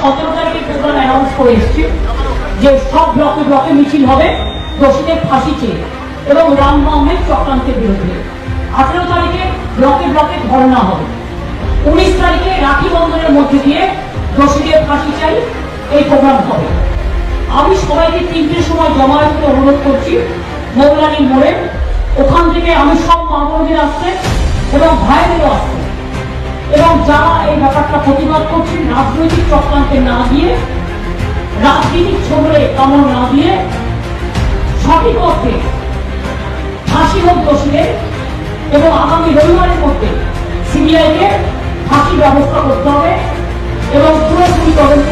17 তারিখে programme announce করে এসেছি যে সব ব্লকে ব্লকে মিছিল হবে দোষীদের ফাঁসি চেয়ে এবং রাম নবমীর চক্রান্তের বিরুদ্ধে। 18 তারিখে ব্লকে ব্লকে ধর্ণা হবে। 19 তারিখে রাখি বন্ধনের মধ্যে দিয়ে দোষীদের ফাঁসি চাই এই প্রোগ্রাম হবে। আমি সবাইকে 3টের সময় জমায়েতে অনুরোধ করছি মৌলানি মোড়ে। ওখান থেকে আমি সব মা বোনদের আসতে এবং ভাইদেরও আসতে এবং যারা এই ব্যাপারটা প্রতিবাদ করছেন রাজনৈতিক চক্রান্তে না দিয়ে, রাজনৈতিক ছবলে কামড় না দিয়ে সঠিক অর্থে ফাঁসি হোক দোষীদের এবং আগামী রবিবারের মধ্যে সিবিআইকে ফাঁসি ব্যবস্থা করতে হবে এবং পুরোপুরি তদন্ত